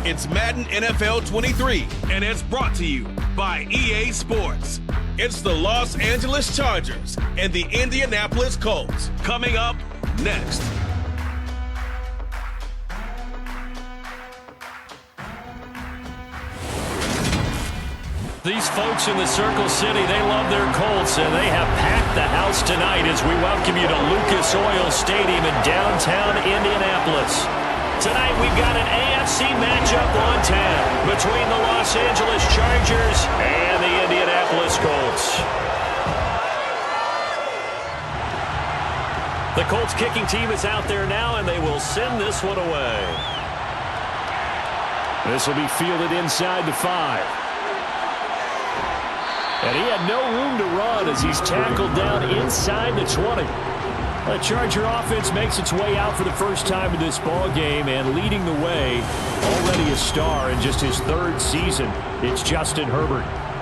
It's Madden NFL 23, and it's brought to you by EA Sports. It's the Los Angeles Chargers and the Indianapolis Colts. Coming up next. These folks in the Circle City, they love their Colts, and they have packed the house tonight as we welcome you to Lucas Oil Stadium in downtown Indianapolis. Tonight we've got an AFC matchup on tap between the Los Angeles Chargers and the Indianapolis Colts. The Colts kicking team is out there now, and they will send this one away. This will be fielded inside the 5. And he had no room to run as he's tackled down inside the 20. The Charger offense makes its way out for the first time in this ball game, and leading the way, already a star in just his 3rd season, it's Justin Herbert.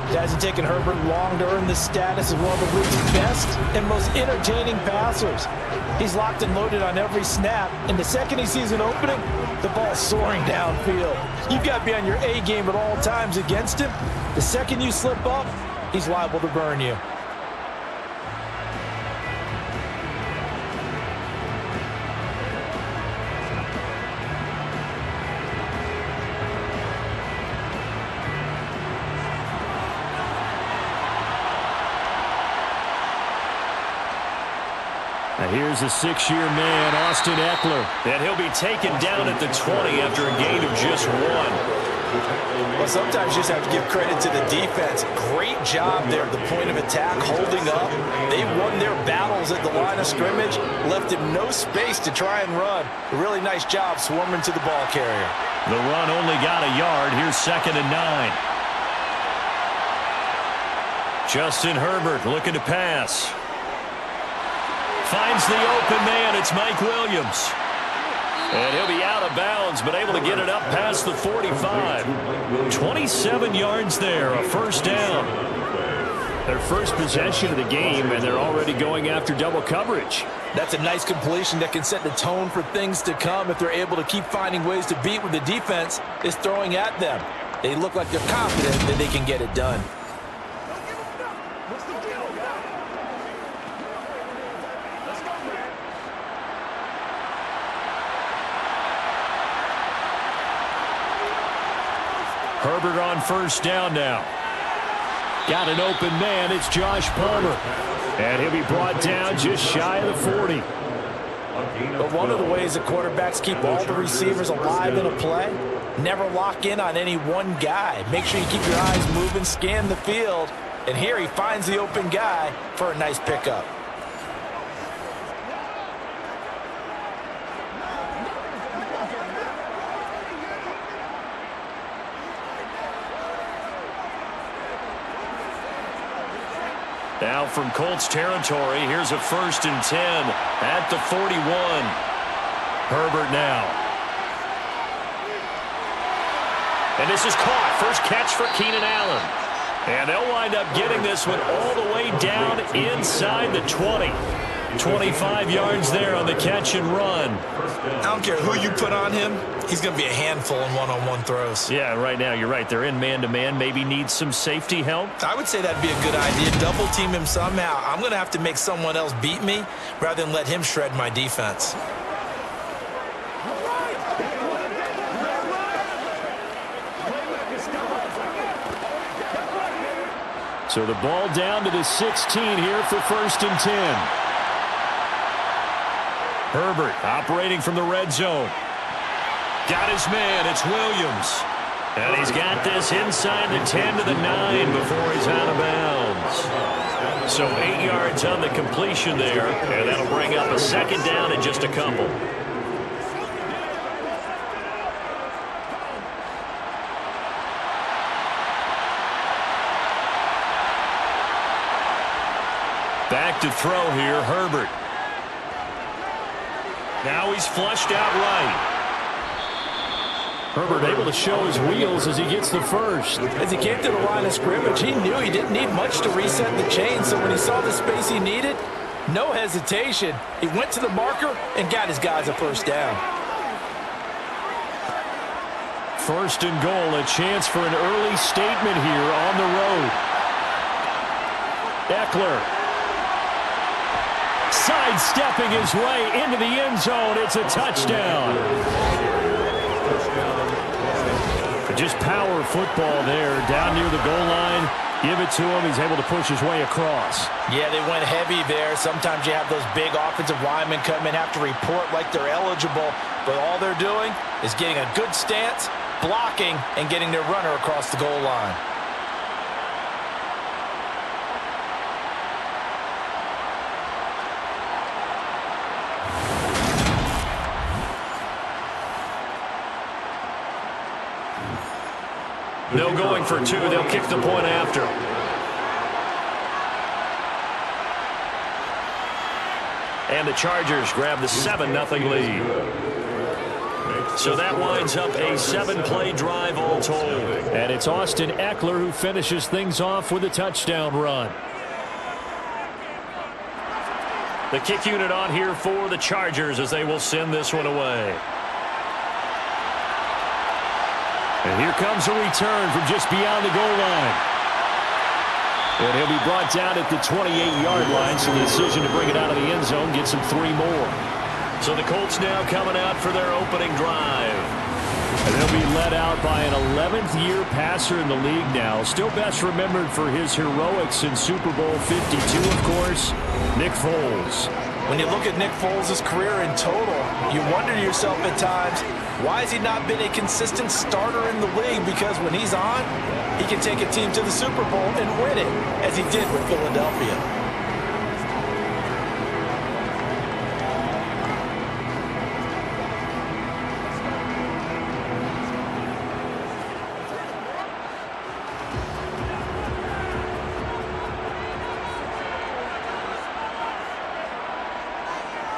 It hasn't taken Herbert long to earn the status of one of the league's best and most entertaining passers. He's locked and loaded on every snap, and the second he sees an opening, the ball's soaring downfield. You've got to be on your A game at all times against him. The second you slip up, he's liable to burn you. Now here's a 6-year man, Austin Eckler, and he'll be taken down at the 20 after a gain of just 1. Well, sometimes you just have to give credit to the defense. Great job there at the point of attack, holding up. They won their battles at the line of scrimmage, left him no space to try and run. A really nice job swarming to the ball carrier. The run only got a yard. Here's 2nd and 9. Justin Herbert looking to pass. Finds the open man. It's Mike Williams. And he'll be out of bounds, but able to get it up past the 45. 27 yards there, a first down. Their first possession of the game, and they're already going after double coverage. That's a nice completion that can set the tone for things to come if they're able to keep finding ways to beat what the defense is throwing at them. They look like they're confident that they can get it done. Herbert on first down now. Got an open man. It's Josh Palmer. And he'll be brought down just shy of the 40. But one of the ways that quarterbacks keep all the receivers alive in a play, never lock in on any one guy. Make sure you keep your eyes moving, scan the field. And here he finds the open guy for a nice pickup. Now from Colts territory, here's a 1st and 10 at the 41. Herbert now. And this is caught. First catch for Keenan Allen. And they'll wind up getting this one all the way down inside the 20. 25 yards there on the catch and run. I don't care who you put on him. He's going to be a handful in one-on-one throws. Yeah, right now you're right. They're in man-to-man. Maybe needs some safety help. I would say that'd be a good idea. Double team him somehow. I'm going to have to make someone else beat me rather than let him shred my defense. So the ball down to the 16 here for 1st and 10. Herbert operating from the red zone. Got his man. It's Williams. And he's got this inside the 10 to the 9 before he's out of bounds. So 8 yards on the completion there. And that'll bring up a 2nd down in just a couple. Back to throw here, Herbert. Now he's flushed out right. Herbert able to show his wheels as he gets the first. As he came to the line of scrimmage, he knew he didn't need much to reset the chain, so when he saw the space he needed, no hesitation. He went to the marker and got his guys a first down. 1st and goal, a chance for an early statement here on the road. Eckler sidestepping his way into the end zone. It's a touchdown. Just power football there, down near the goal line. Give it to him. He's able to push his way across. Yeah, they went heavy there. Sometimes you have those big offensive linemen come in, have to report like they're eligible, but all they're doing is getting a good stance, blocking, and getting their runner across the goal line. No going for two. They'll kick the point after. And the Chargers grab the 7-0 lead. So that winds up a 7-play drive all told. And it's Austin Eckler who finishes things off with a touchdown run. The kick unit on here for the Chargers as they will send this one away. And here comes a return from just beyond the goal line. And he'll be brought down at the 28-yard line, so the decision to bring it out of the end zone gets him 3 more. So the Colts now coming out for their opening drive. And they'll be led out by an 11th-year passer in the league now. Still best remembered for his heroics in Super Bowl 52, of course, Nick Foles. When you look at Nick Foles' career in total, you wonder to yourself at times, why has he not been a consistent starter in the league? Because when he's on, he can take a team to the Super Bowl and win it, as he did with Philadelphia.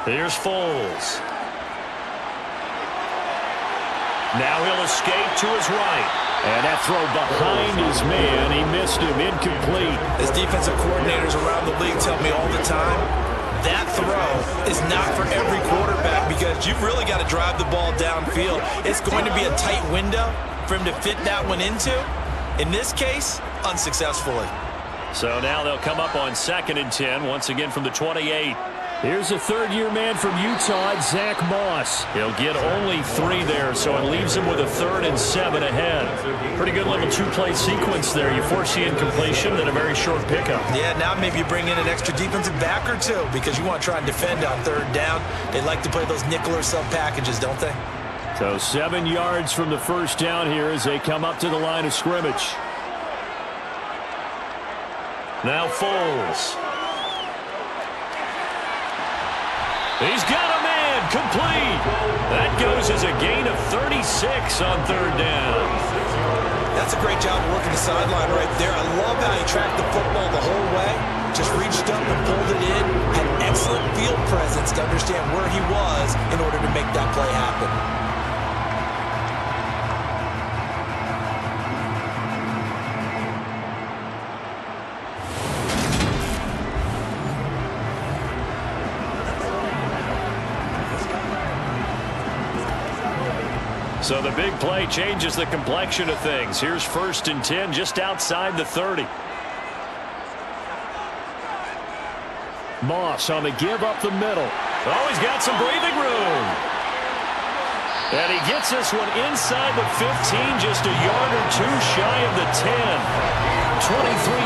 Here's Foles. Now he'll escape to his right. And that throw behind his man. He missed him. Incomplete. As defensive coordinators around the league tell me all the time, that throw is not for every quarterback because you've really got to drive the ball downfield. It's going to be a tight window for him to fit that one into. In this case, unsuccessfully. So now they'll come up on 2nd and 10, once again from the 28. Here's a third-year man from Utah, Zach Moss. He'll get only 3 there, so it leaves him with a 3rd and 7 ahead. Pretty good little 2-play sequence there. You force the incompletion, then a very short pickup. Yeah, now maybe you bring in an extra defensive back or two because you want to try and defend on 3rd down. They like to play those nickel or sub packages, don't they? So 7 yards from the first down here as they come up to the line of scrimmage. Now Foles. He's got a man, complete. That goes as a gain of 36 on 3rd down. That's a great job of working the sideline right there. I love how he tracked the football the whole way. Just reached up and pulled it in. Had excellent field presence to understand where he was in order to make that play happen. So the big play changes the complexion of things. Here's 1st and 10 just outside the 30. Moss on the give up the middle. Oh, he's got some breathing room. And he gets this one inside the 15, just a yard or 2 shy of the 10. 23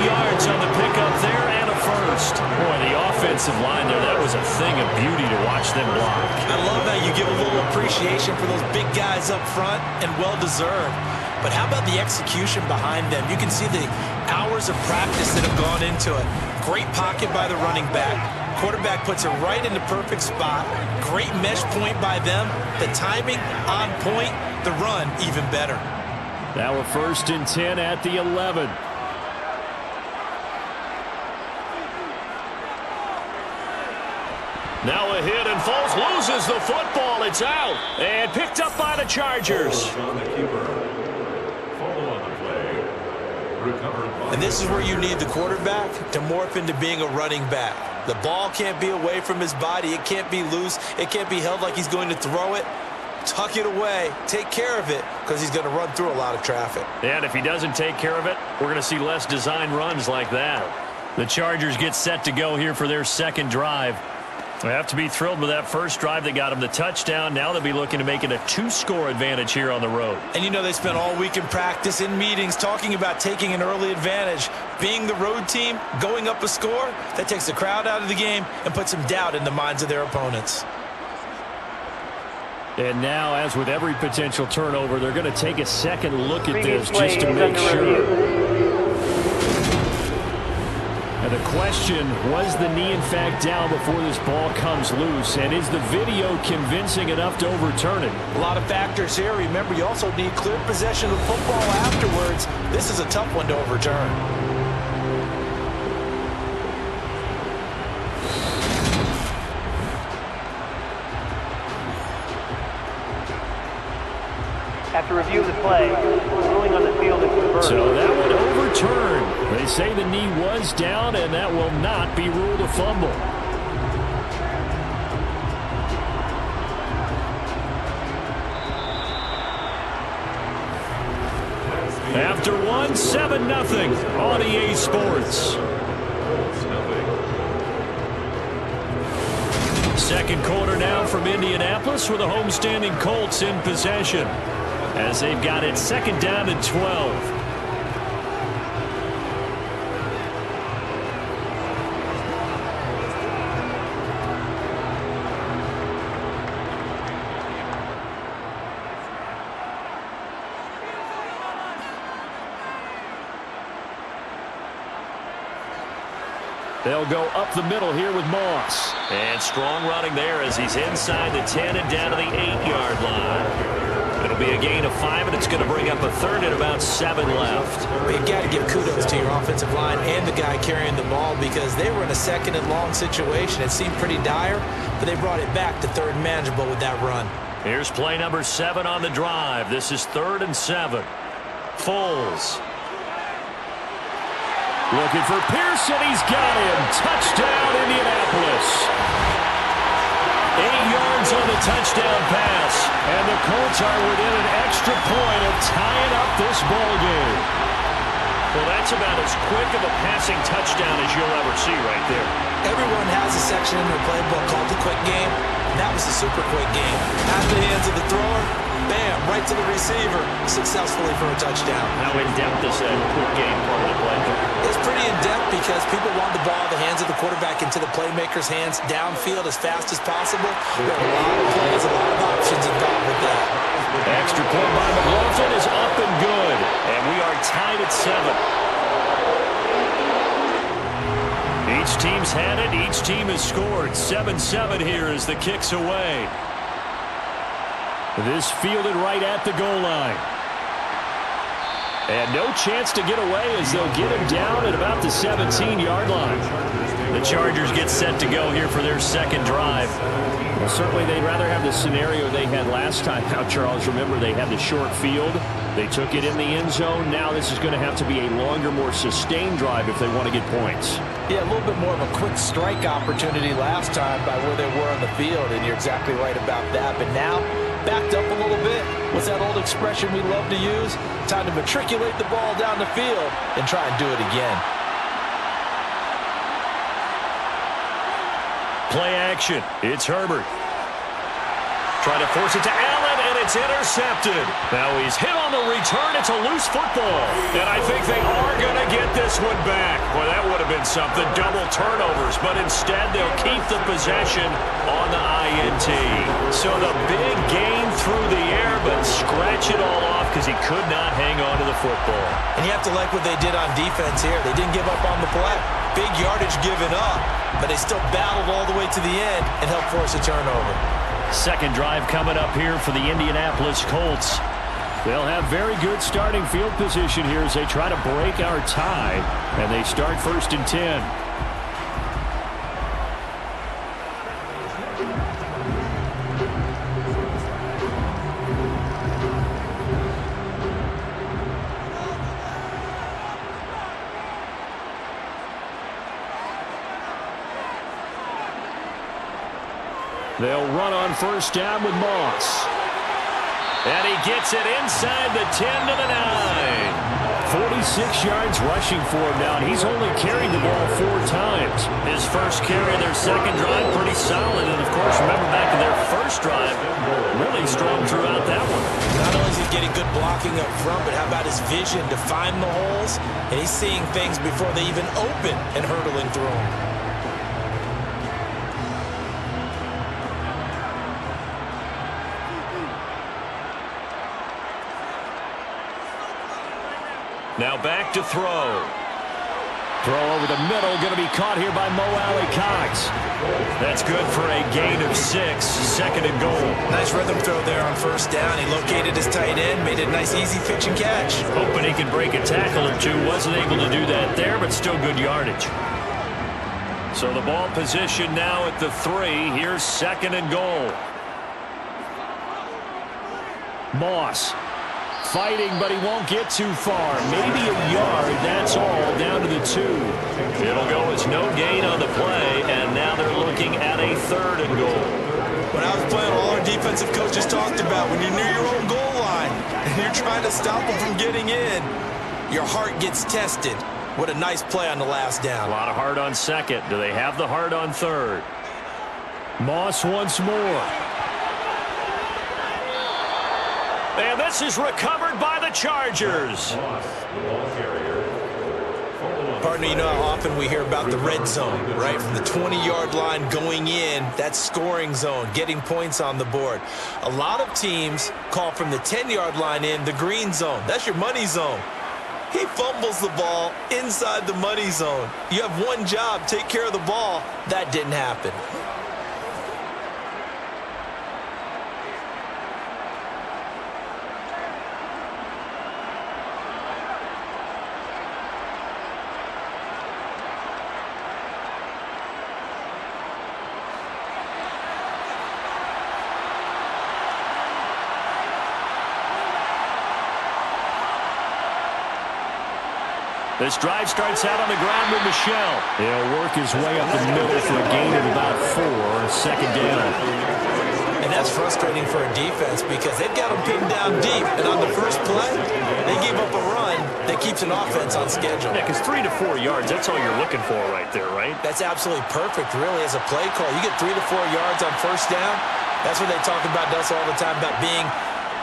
yards on the pickup there and a 1st. Boy, the offensive line there, that was a thing of beauty to watch them block. I love how you give a little appreciation for those big guys up front, and well-deserved. But how about the execution behind them? You can see the hours of practice that have gone into it. Great pocket by the running back. Quarterback puts it right in the perfect spot. Great mesh point by them. The timing on point. The run even better. Now a 1st and 10 at the 11. Now a hit, and Foles loses the football. It's out, and picked up by the Chargers. And this is where you need the quarterback to morph into being a running back. The ball can't be away from his body. It can't be loose. It can't be held like he's going to throw it. tuck it away, take care of it, because he's going to run through a lot of traffic. And if he doesn't take care of it, we're going to see less design runs like that. The Chargers get set to go here for their second drive. They have to be thrilled with that first drive that got them the touchdown. Now they'll be looking to make it a 2-score advantage here on the road. And you know they spent all week in practice, in meetings, talking about taking an early advantage. Being the road team, going up a score, that takes the crowd out of the game and puts some doubt in the minds of their opponents. And now, as with every potential turnover, they're going to take a second look at this just to make sure. And the question, was the knee in fact down before this ball comes loose? And is the video convincing enough to overturn it? A lot of factors here. Remember, you also need clear possession of the football afterwards. This is a tough one to overturn. After review of the play, ruling on the field is reversed. So that would overturn. They say the knee was down, and that will not be ruled a fumble. After one, 7-0 on EA Sports. Second quarter now from Indianapolis with the homestanding Colts in possession, as they've got it second down and 12. They'll go up the middle here with Moss. And strong running there as he's inside the 10 and down to the 8-yard line. It'll be a gain of 5, and it's going to bring up a third and about 7 left. Well, you've got to give kudos to your offensive line and the guy carrying the ball, because they were in a second and long situation. It seemed pretty dire, but they brought it back to third and manageable with that run. Here's play number 7 on the drive. This is 3rd and 7. Foles. Looking for Pearson. He's got him. Touchdown, Indianapolis. 8 yards on the touchdown pass. And the Colts are within an extra point of tying up this ball game. Well, that's about as quick of a passing touchdown as you'll ever see right there. Everyone has a section in their playbook called the quick game. That was the super quick game. Out of the hands of the thrower, bam, right to the receiver, successfully for a touchdown. How in-depth is that quick game part of the play? It's pretty in-depth because people want the ball in the hands of the quarterback into the playmaker's hands downfield as fast as possible. There are a lot of plays, a lot of options involved with that. Extra point by McLaughlin is up and good. And we are tied at 7. Each team's had it. Each team has scored. 7-7 here as the kick's away. This fielded right at the goal line. And no chance to get away as they'll get him down at about the 17-yard line. The Chargers get set to go here for their second drive. Well, certainly they'd rather have the scenario they had last time. Now, Charles, remember they had the short field. They took it in the end zone. Now this is going to have to be a longer, more sustained drive if they want to get points. Yeah, a little bit more of a quick strike opportunity last time by where they were on the field, and you're exactly right about that. But now, backed up a little bit. What's that old expression we love to use? Time to matriculate the ball down the field and try and do it again. Play action. It's Herbert. Trying to force it to Allen, and it's intercepted. Now he's hit on the return. It's a loose football. And I think they are going to get this one back. Well, that would have been something. Double turnovers. But instead, they'll keep the possession on the INT. So the big gain through the air, but scratch it all off because he could not hang on to the football. And you have to like what they did on defense here. They didn't give up on the play. Big yardage given up, but they still battled all the way to the end and helped force a turnover. Second drive coming up here for the Indianapolis Colts. They'll have very good starting field position here as they try to break our tie, and they start 1st and 10. They'll run on 1st down with Moss. And he gets it inside the 10 to the 9. 46 yards rushing for him now, and he's only carried the ball 4 times. His first carry of their second drive, pretty solid. And, of course, remember back to their first drive, really strong throughout that one. Not only is he getting good blocking up front, but how about his vision to find the holes? And he's seeing things before they even open and hurtling through them. Now back to throw. Throw over the middle, going to be caught here by Mo Alley-Cox. That's good for a gain of 6, second and goal. Nice rhythm throw there on first down. He located his tight end, made it a nice easy pitch and catch. Hoping he could break a tackle or two. Wasn't able to do that there, but still good yardage. So the ball position now at the 3. Here's second and goal. Moss. Fighting, but he won't get too far. Maybe a yard, that's all, down to the 2. It'll go as no gain on the play, and now they're looking at a third and goal. When I was playing, all our defensive coaches talked about when you're near your own goal line and you're trying to stop them from getting in, your heart gets tested. What a nice play on the last down. A lot of heart on second. Do they have the heart on third? Moss once more. And this is recovered by the Chargers. Partner, you know how often we hear about the red zone, right? From the 20-yard line going in, that's scoring zone, getting points on the board. A lot of teams call from the 10-yard line in the green zone. That's your money zone. He fumbles the ball inside the money zone. You have one job, take care of the ball. That didn't happen. This drive starts out on the ground with Michelle. He'll work his way up the middle for a gain of about 4, second down. And that's frustrating for a defense because they've got them pinned down deep. And on the first play, they gave up a run that keeps an offense on schedule. Yeah, because 3 to 4 yards, that's all you're looking for right there, right? That's absolutely perfect, really, as a play call. You get 3 to 4 yards on first down. That's what they talk about us all the time, about being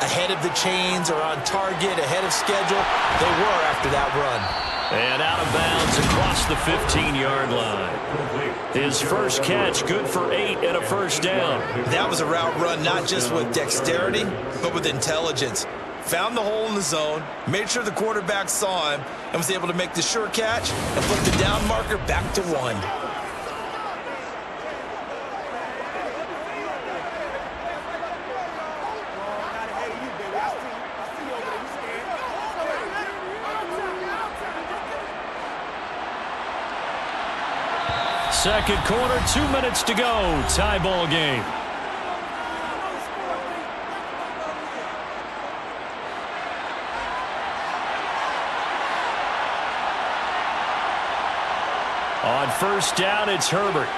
ahead of the chains or on target, ahead of schedule. They were after that run. And out of bounds across the 15-yard line. His first catch, good for 8 and a first down. That was a route run, not just with dexterity, but with intelligence. Found the hole in the zone, made sure the quarterback saw him, and was able to make the sure catch and put the down marker back to 1. Second quarter, 2 minutes to go. Tie ball game. On first down, it's Herbert.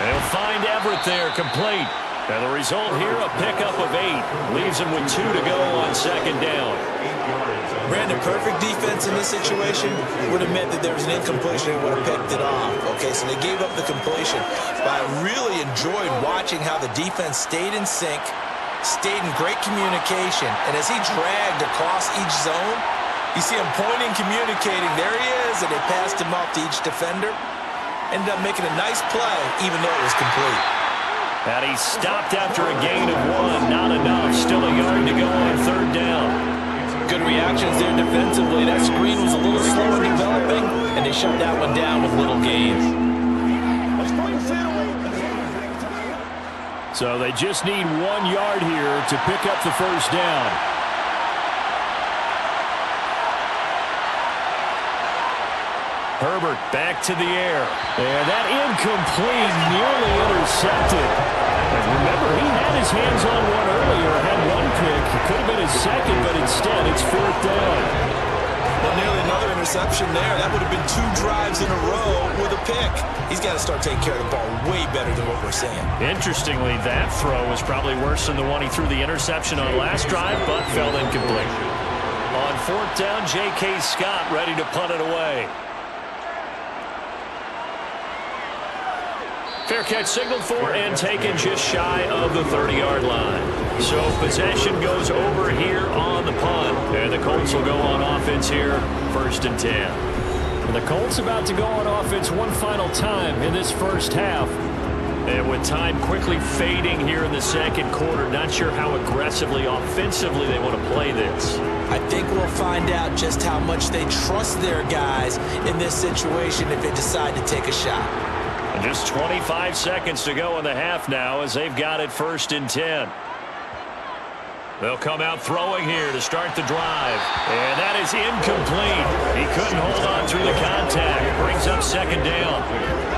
They'll find Everett there, complete. And the result here, a pickup of 8. Leaves him with 2 to go on second down. Brandon, perfect defense in this situation would have meant that there was an incompletion and would have picked it off. Okay, so they gave up the completion. But I really enjoyed watching how the defense stayed in sync, stayed in great communication. And as he dragged across each zone, you see him pointing, communicating. There he is, and they passed him off to each defender. Ended up making a nice play, even though it was complete. And he stopped after a gain of 1. Not enough. Still a yard to go on third down. Good reactions there defensively. That screen was a little slow in developing, and they shut that one down with little gains. So they just need 1 yard here to pick up the first down. Herbert back to the air. And that incomplete, nearly intercepted. And remember, he had his hands on one earlier, had 1 pick. It could have been his second, but instead it's 4th down. Well, nearly another interception there. That would have been 2 drives in a row with a pick. He's got to start taking care of the ball way better than what we're saying. Interestingly, that throw was probably worse than the one he threw the interception on last drive, but fell incomplete. On 4th down, J.K. Scott ready to punt it away. Fair catch signaled for and taken just shy of the 30-yard line. So possession goes over here on the punt. And the Colts will go on offense here, 1st and 10. And the Colts about to go on offense one final time in this first half. And with time quickly fading here in the second quarter, not sure how aggressively, offensively they want to play this. I think we'll find out just how much they trust their guys in this situation if they decide to take a shot. And just 25 seconds to go in the half now as they've got it 1st and 10. They'll come out throwing here to start the drive. And that is incomplete. He couldn't hold on through the contact. Brings up 2nd down.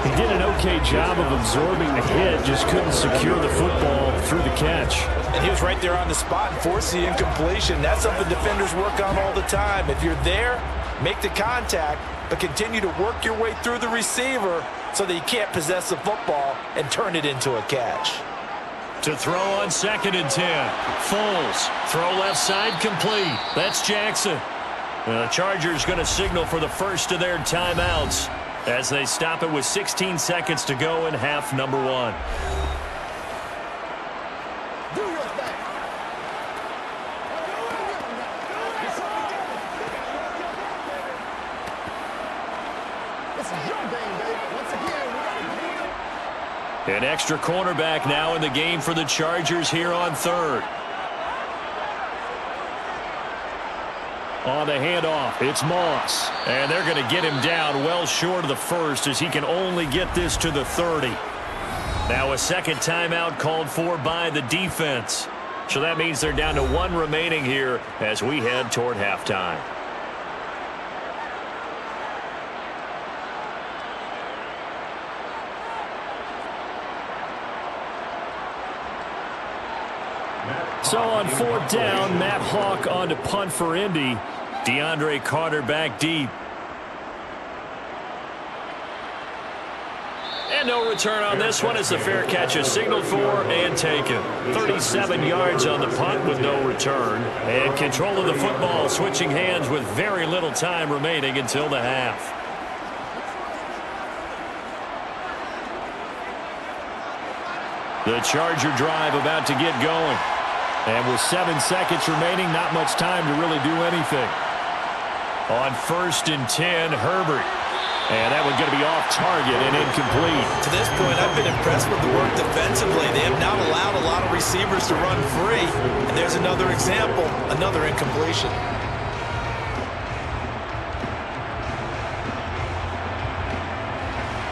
He did an okay job of absorbing the hit, just couldn't secure the football through the catch. And he was right there on the spot and forced the incompletion. That's something defenders work on all the time. If you're there, make the contact, but continue to work your way through the receiver so that you can't possess the football and turn it into a catch. To throw on 2nd and 10. Foles. Throw left side complete. That's Jackson. The Chargers going to signal for the first of their timeouts as they stop it with 16 seconds to go in half number 1. An extra cornerback now in the game for the Chargers here on 3rd. On the handoff, it's Moss. And they're going to get him down well short of the 1st as he can only get this to the 30. Now a 2nd timeout called for by the defense. So that means they're down to 1 remaining here as we head toward halftime. So on 4th down, Matt Hawk on to punt for Indy. DeAndre Carter back deep. And no return on this one as the fair catch is signaled for and taken. 37 yards on the punt with no return. And control of the football switching hands with very little time remaining until the half. The Charger drive about to get going. And with 7 seconds remaining, not much time to really do anything. On 1st and 10, Herbert. And that one's going to be off target and incomplete. To this point, I've been impressed with the work defensively. They have not allowed a lot of receivers to run free. And there's another example, another incompletion.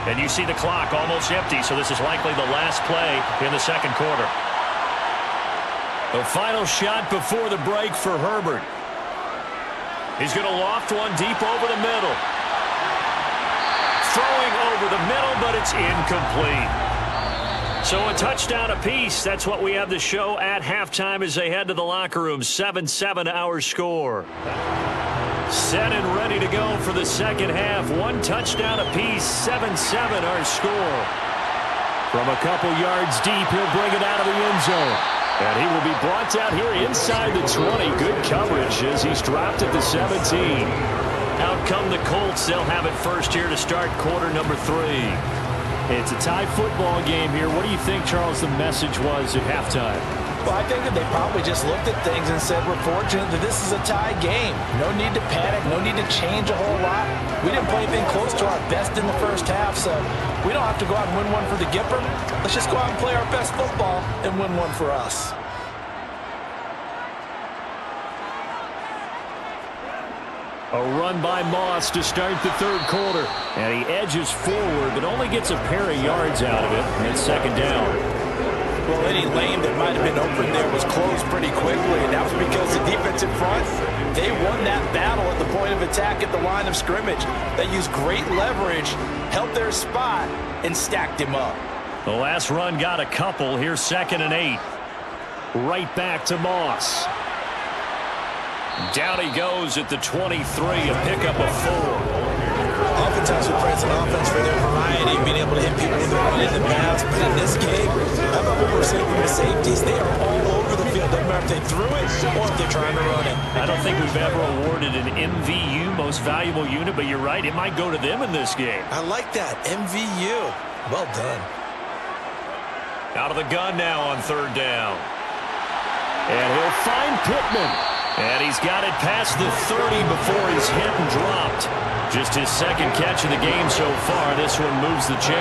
And you see the clock almost empty, so this is likely the last play in the second quarter. The final shot before the break for Herbert. He's going to loft one deep over the middle. Throwing over the middle, but it's incomplete. So a touchdown apiece. That's what we have to show at halftime as they head to the locker room. 7-7 our score. Set and ready to go for the second half. 1 touchdown apiece. 7-7 our score. From a couple yards deep, he'll bring it out of the end zone. And he will be brought down here inside the 20. Good coverage as he's dropped at the 17. Out come the Colts. They'll have it first here to start quarter number 3. It's a tie football game here. What do you think, Charles, the message was at halftime? Well, I think that they probably just looked at things and said, we're fortunate that this is a tie game. No need to panic, no need to change a whole lot. We didn't play anything close to our best in the first half, so we don't have to go out and win one for the Gipper. Let's just go out and play our best football and win one for us. A run by Moss to start the third quarter. And he edges forward, but only gets a pair of yards out of it. And it's 2nd down. Well, any lane that might have been open there was closed pretty quickly, and that was because the defense in front, they won that battle at the point of attack at the line of scrimmage. They used great leverage, held their spot, and stacked him up. The last run got a couple. Here's 2nd and 8. Right back to Moss. Down he goes at the 23, a pickup of 4. Oftentimes we praise an offense for their variety, being able to hit people with the run in the pass. But in this game, how about what we're seeing from the safeties? They are all over the field. Doesn't matter if they threw it or if they're trying to run it. I don't think we've ever awarded an MVU, most valuable unit, but you're right, it might go to them in this game. I like that, MVU. Well done. Out of the gun now on 3rd down. And he'll find Pittman. And he's got it past the 30 before he's hit and dropped. Just his 2nd catch of the game so far. This one moves the chains.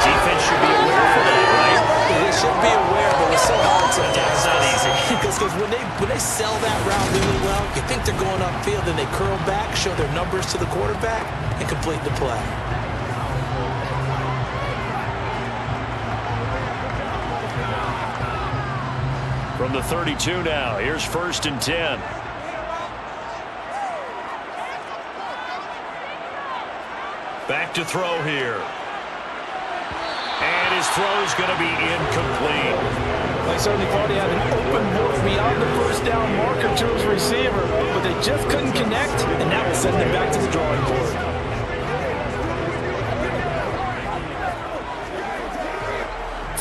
Defense should be aware for that, right? They should be aware, but it's so hard to Yeah, it's not easy. Because when they sell that route really well, you think they're going upfield and they curl back, show their numbers to the quarterback, and complete the play. From the 32 now, here's 1st and 10. Back to throw here. And his throw's going to be incomplete. They certainly thought he had an open look beyond the 1st down marker to his receiver, but they just couldn't connect, and that will send them back to the drawing board.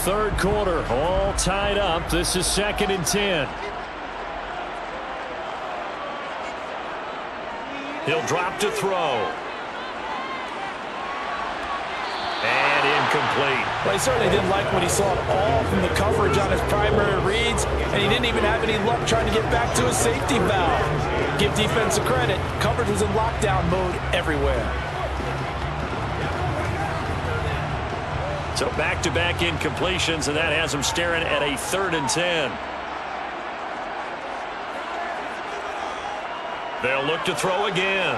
Third quarter, all tied up. This is 2nd and 10. He'll drop to throw. And incomplete. Well, he certainly didn't like what he saw at all from the coverage on his primary reads, and he didn't even have any luck trying to get back to his safety valve. Give defense a credit. Coverage was in lockdown mode everywhere. So back-to-back incompletions, and that has him staring at a 3rd and 10. They'll look to throw again.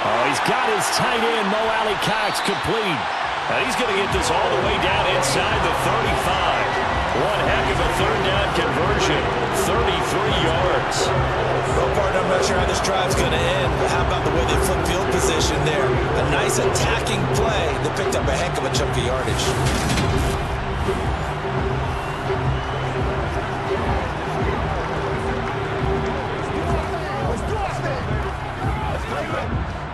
Oh, he's got his tight end, Mo Alley Cox, complete. And he's going to get this all the way down inside the 35. One heck of a 3rd down conversion. 33 yards. Well, partner, I'm not sure how this drive's going to end, but how about the way they flip field position there? A nice attacking play that picked up a heck of a chunk of yardage.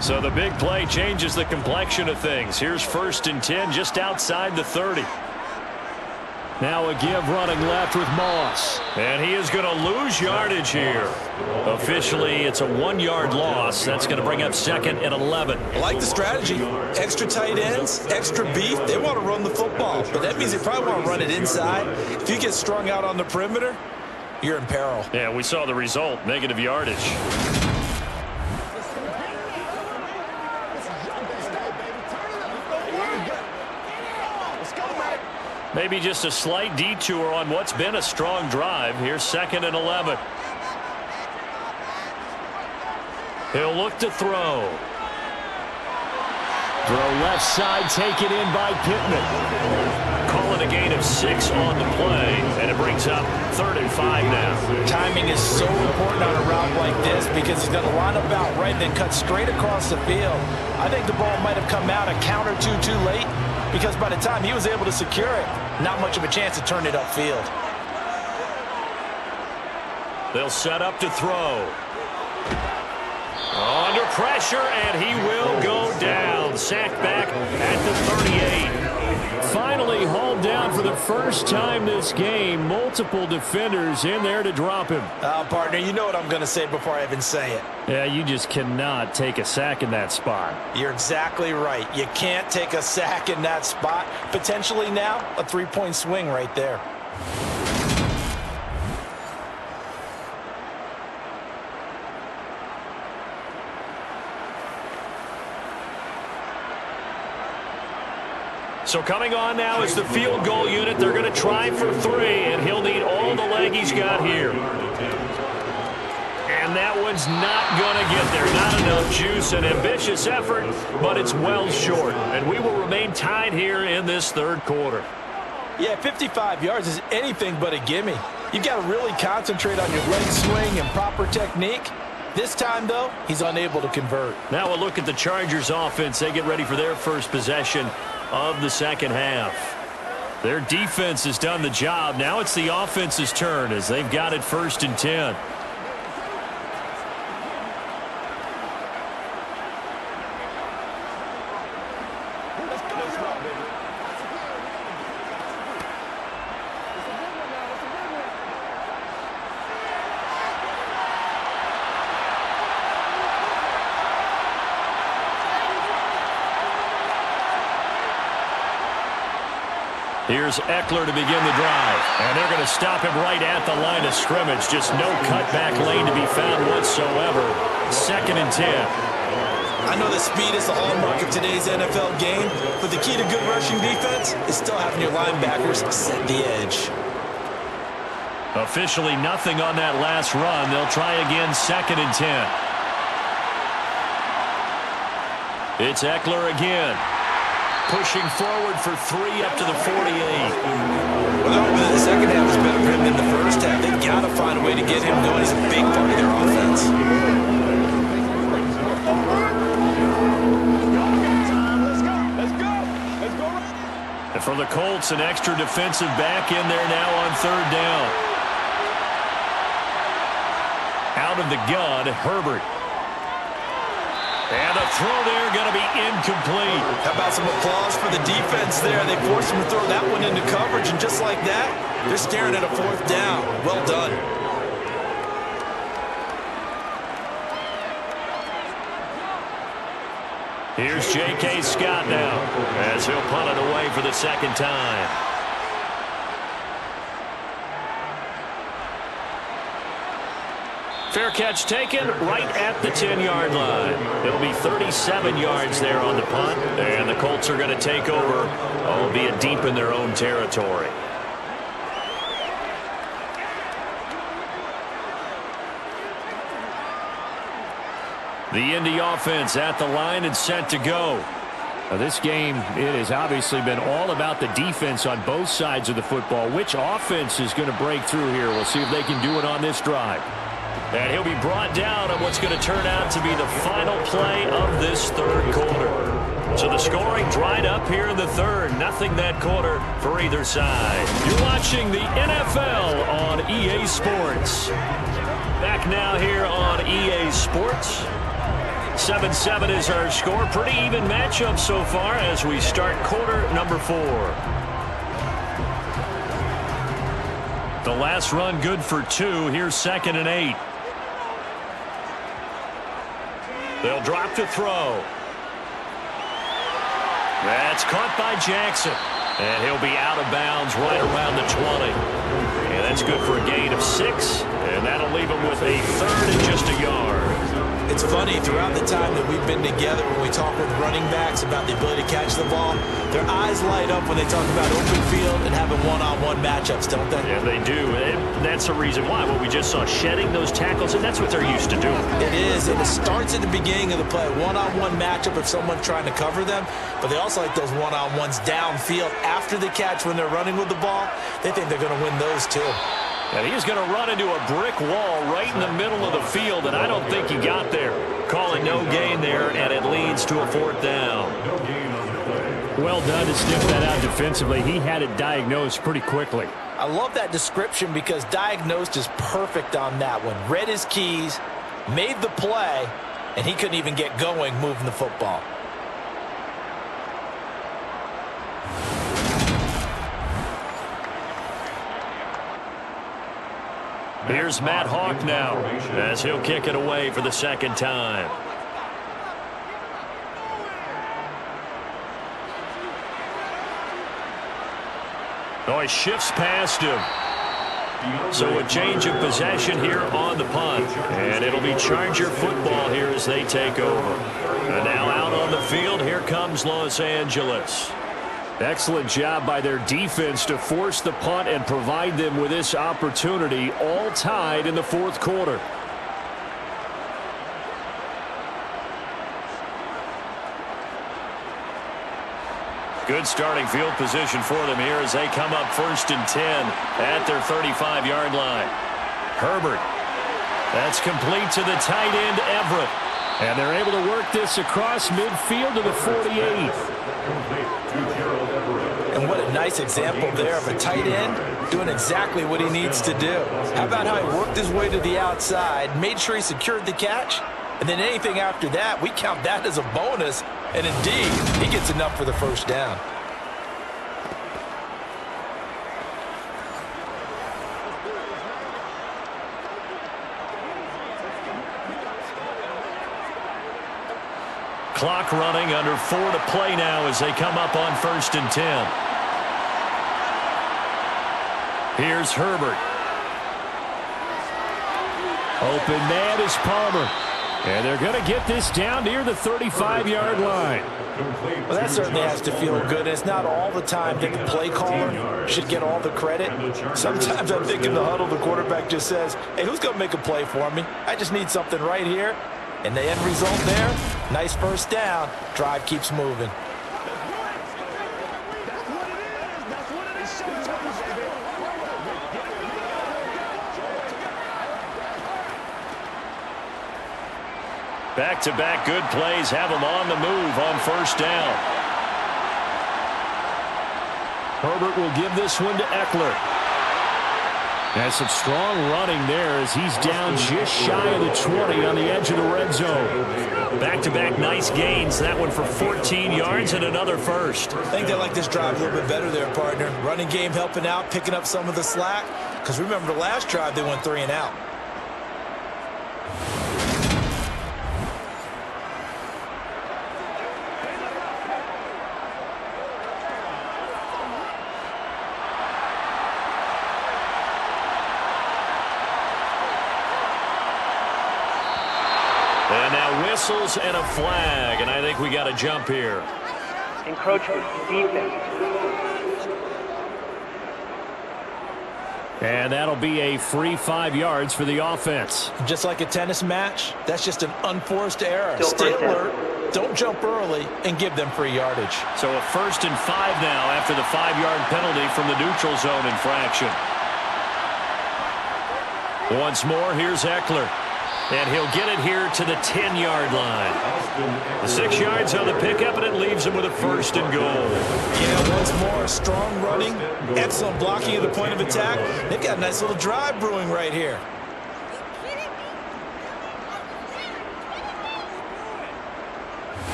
So the big play changes the complexion of things. Here's 1st and 10 just outside the 30. Now a give running left with Moss. And he is going to lose yardage here. Officially, it's a 1-yard loss. That's going to bring up 2nd and 11. I like the strategy. Extra tight ends, extra beef. They want to run the football, but that means they probably want to run it inside. If you get strung out on the perimeter, you're in peril. Yeah, we saw the result. Negative yardage. Maybe just a slight detour on what's been a strong drive. Here's 2nd and 11. He'll look to throw. Throw left side, taken in by Pittman. Calling a gain of 6 on the play, and it brings up 3rd and 5 now. Timing is so important on a route like this because he's going to line up out right and then cut straight across the field. I think the ball might have come out a count or two too late, because by the time he was able to secure it, not much of a chance to turn it upfield. They'll set up to throw. Under pressure, and he will go down. Sacked back at the 38. Finally hauled down for the first time this game. Multiple defenders in there to drop him. Partner, you know what I'm going to say before I even say it. Yeah, you just cannot take a sack in that spot. You're exactly right. You can't take a sack in that spot. Potentially now, a 3-point swing right there. So coming on now is the field goal unit. They're going to try for 3, and he'll need all the leg he's got here. And that one's not going to get there. Not enough juice. An ambitious effort, but it's well short. And we will remain tied here in this 3rd quarter. Yeah, 55 yards is anything but a gimme. You've got to really concentrate on your leg swing and proper technique. This time, though, he's unable to convert. Now we'll look at the Chargers offense. They get ready for their first possession of the 2nd half. Their defense has done the job. Now it's the offense's turn as they've got it 1st and 10. Here's Eckler to begin the drive. And they're going to stop him right at the line of scrimmage. Just no cutback lane to be found whatsoever. 2nd and 10. I know that speed is the hallmark of today's NFL game, but the key to good rushing defense is still having your linebackers set the edge. Officially nothing on that last run. They'll try again 2nd and 10. It's Eckler again. Pushing forward for 3 up to the 48. Well, the second half is better for him than the first half. They've got to find a way to get him going. He's a big part of their offense. And for the Colts, an extra defensive back in there now on 3rd down. Out of the gun, Herbert. And a throw there going to be incomplete. How about some applause for the defense there? They forced him to throw that one into coverage, and just like that, they're staring at a 4th down. Well done. Here's J.K. Scott now as he'll punt it away for the 2nd time. Fair catch taken right at the 10-yard line. It'll be 37 yards there on the punt, and the Colts are going to take over, albeit deep in their own territory. The Indy offense at the line and set to go. Now this game, it has obviously been all about the defense on both sides of the football. Which offense is going to break through here? We'll see if they can do it on this drive. And he'll be brought down on what's going to turn out to be the final play of this 3rd quarter. So the scoring dried up here in the 3rd. Nothing that quarter for either side. You're watching the NFL on EA Sports. Back now here on EA Sports. 7-7 is our score. Pretty even matchup so far as we start quarter number 4. The last run good for 2. Here's 2nd and 8. They'll drop to throw. That's caught by Jackson. And he'll be out of bounds right around the 20. And that's good for a gain of 6. And that'll leave him with a 3rd and just a yard. It's funny, throughout the time that we've been together, when we talk with running backs about the ability to catch the ball, their eyes light up when they talk about open field and having one-on-one matchups, don't they? Yeah, they do. And that's the reason why. What we just saw, shedding those tackles, and that's what they're used to doing. It is, and it starts at the beginning of the play. One-on-one matchup if someone's trying to cover them, but they also like those one-on-ones downfield after the catch when they're running with the ball. They think they're going to win those too. And he's going to run into a brick wall right in the middle of the field, and I don't think he got there. Calling no gain there, and it leads to a 4th down. Well done to sniff that out defensively. He had it diagnosed pretty quickly. I love that description because diagnosed is perfect on that one. Read his keys, made the play, and he couldn't even get going moving the football. Here's Matt Hawk now as he'll kick it away for the 2nd time. Oh, he shifts past him. So a change of possession here on the punt. And it'll be Charger football here as they take over. And now out on the field, here comes Los Angeles. Excellent job by their defense to force the punt and provide them with this opportunity, all tied in the 4th quarter. Good starting field position for them here as they come up 1st and 10 at their 35-yard line. Herbert. That's complete to the tight end, Everett. And they're able to work this across midfield to the 48. And what a nice example there of a tight end doing exactly what he needs to do. How about how he worked his way to the outside, made sure he secured the catch, and then anything after that, we count that as a bonus. And indeed, he gets enough for the first down. Clock running, under 4 to play now as they come up on 1st and 10. Here's Herbert. Open man is Palmer. And they're going to get this down near the 35-yard line. Well, that certainly has to feel good. It's not all the time that the play caller should get all the credit. Sometimes I think in the huddle, the quarterback just says, hey, who's going to make a play for me? I just need something right here. And the end result there, nice first down. Drive keeps moving. Back-to-back good plays have them on the move on 1st down. Herbert will give this one to Eckler. That's some strong running there as he's down just shy of the 20 on the edge of the red zone. Back-to-back nice gains. That one for 14 yards and another first. I think they like this drive a little bit better there, partner. Running game helping out, picking up some of the slack. Because remember the last drive, they went 3 and out. And now whistles and a flag, and I think we got a jump here. Encroachment, defense. And that'll be a free 5 yards for the offense. Just like a tennis match, that's just an unforced error. Stay alert, don't jump early, and give them free yardage. So a 1st and 5 now after the 5-yard penalty from the neutral zone infraction. Once more, here's Eckler. And he'll get it here to the 10-yard line. The 6 yards on the pickup, and it leaves him with a 1st and goal. Yeah, once more, strong running, excellent blocking at the point of attack. They've got a nice little drive brewing right here.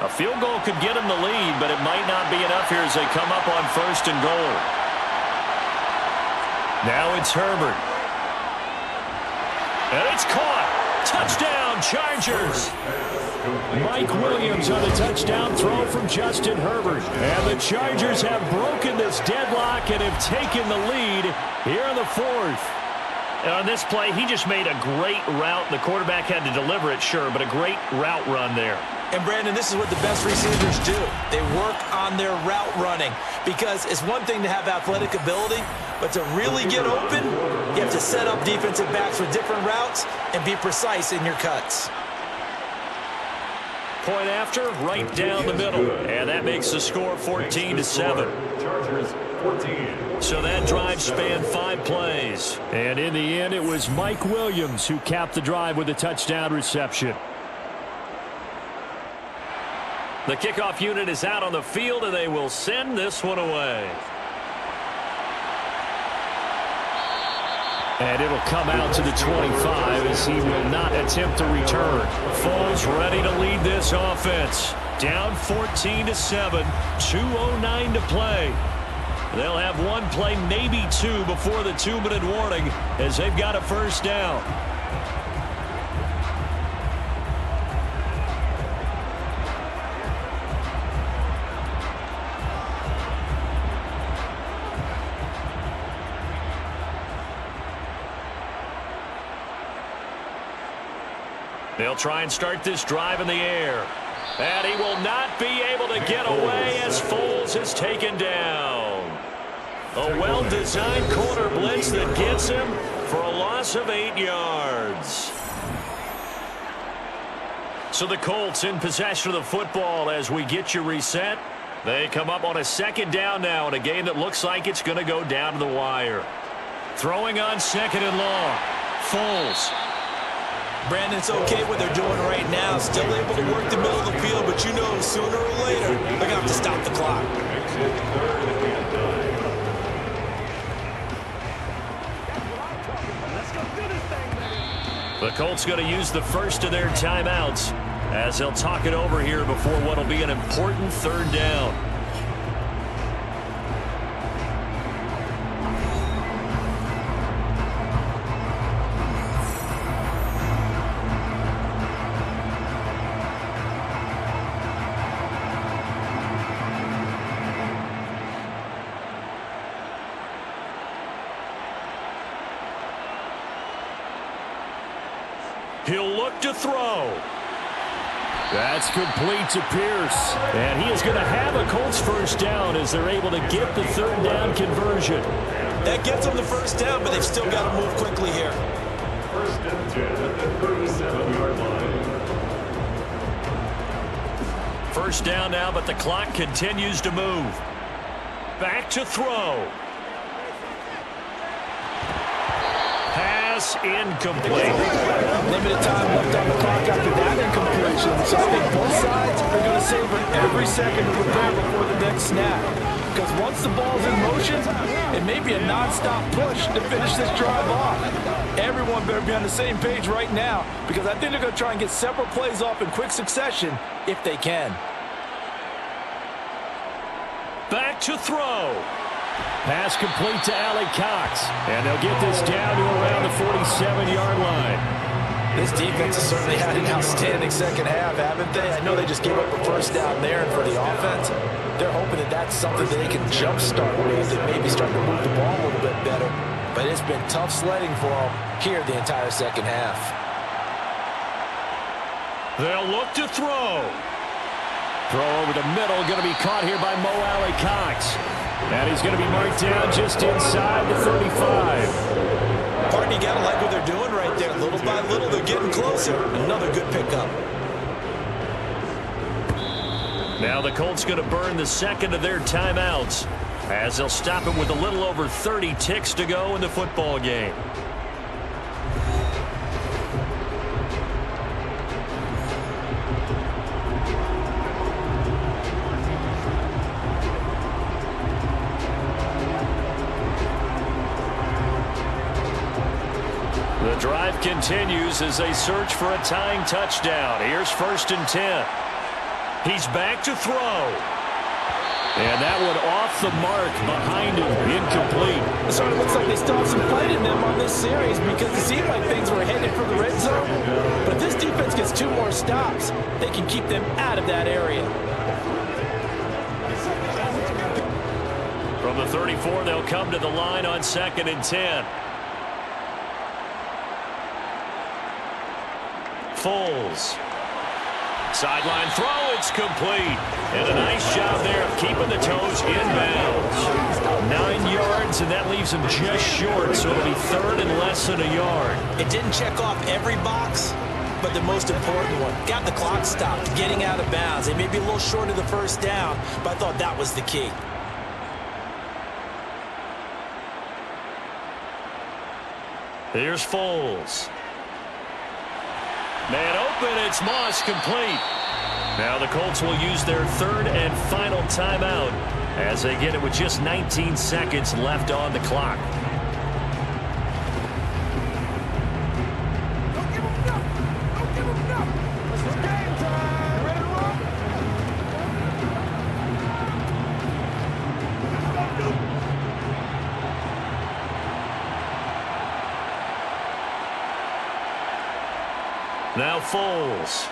A field goal could get him the lead, but it might not be enough here as they come up on 1st and goal. Now it's Herbert. And it's caught. Touchdown, Chargers. Mike Williams on a touchdown throw from Justin Herbert. And the Chargers have broken this deadlock and have taken the lead here in the 4th. And on this play, he just made a great route. The quarterback had to deliver it, sure, but a great route run there. And, Brandon, this is what the best receivers do. They work on their route running because it's one thing to have athletic ability, but to really get open, you have to set up defensive backs with different routes and be precise in your cuts. Point after, right down the middle. And that makes the score 14-7. Chargers 14. So that drive spanned 5 plays. And in the end, it was Mike Williams who capped the drive with a touchdown reception. The kickoff unit is out on the field, and they will send this one away. And it'll come out to the 25 as he will not attempt to return. Foles ready to lead this offense. Down 14-7, 2:09 to play. They'll have 1 play, maybe 2, before the 2-minute warning as they've got a first down. They'll try and start this drive in the air. And he will not be able to get away as Foles is taken down. A well-designed corner blitz that gets him for a loss of 8 yards. So the Colts in possession of the football as we get you reset. They come up on a 2nd down now in a game that looks like it's going to go down to the wire. Throwing on 2nd and long. Foles. Brandon, it's okay what they're doing right now. Still able to work the middle of the field, but you know sooner or later they're going to have to stop the clock. The Colts going to use the first of their timeouts as they'll talk it over here before what will be an important third down. He'll look to throw. That's complete to Pierce. And he is going to have a Colts first down as they're able to get the third down conversion. That gets them the first down, but they've still got to move quickly here. First and 10 at the 37-yard line. First down now, but the clock continues to move. Back to throw. Pass incomplete. Limited time left on the clock after that incompletion. So I think both sides are going to savor every second to prepare before the next snap. Because once the ball's in motion, it may be a non-stop push to finish this drive off. Everyone better be on the same page right now, because I think they're going to try and get several plays off in quick succession if they can. Back to throw. Pass complete to Alec Cox. And they'll get this down to around the 47-yard line. This defense has certainly had an outstanding second half, haven't they? I know they just gave up a first down there, and for the offense, they're hoping that that's something that they can jumpstart with and maybe start to move the ball a little bit better. But it's been tough sledding for them here the entire second half. They'll look to throw. Throw over the middle, going to be caught here by Mo Alley Cox. And he's going to be marked down just inside the 35. Partner, you got to like what they're doing right there. Little by little, they're getting closer. Another good pickup. Now the Colts going to burn the second of their timeouts as they'll stop it with a little over 30 ticks to go in the football game. The drive continues as they search for a tying touchdown. Here's first and 10. He's back to throw. And that one off the mark behind him, incomplete. It sort of looks like they still have some fight in them on this series because it seemed like things were headed for the red zone. But if this defense gets 2 more stops, they can keep them out of that area. From the 34, they'll come to the line on second and 10. Foles. Sideline throw, it's complete. And a nice job there of keeping the toes inbounds. 9 yards, and that leaves him just short, so it'll be third and less than a yard. It didn't check off every box, but the most important one. Got the clock stopped, getting out of bounds. They may be a little short of the first down, but I thought that was the key. Here's Foles. Man open, it's Moss, complete. Now the Colts will use their third and final timeout as they get it with just 19 seconds left on the clock. Now Foles.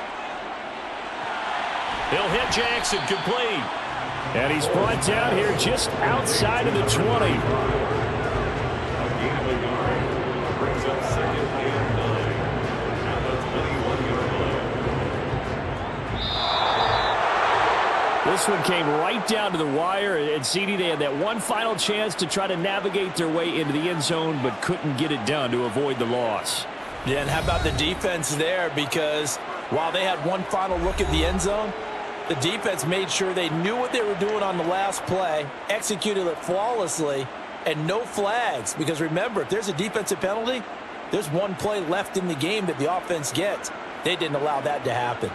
He'll hit Jackson, complete. And he's brought down here just outside of the 20. Brings up second and 9 at the 21-yard line. This one came right down to the wire, and CD, they had that one final chance to try to navigate their way into the end zone, but couldn't get it done to avoid the loss. Yeah, and how about the defense there? Because while they had one final look at the end zone, the defense made sure they knew what they were doing on the last play, executed it flawlessly, and no flags. Because remember, if there's a defensive penalty, There's one play left in the game that the offense gets. They didn't allow that to happen.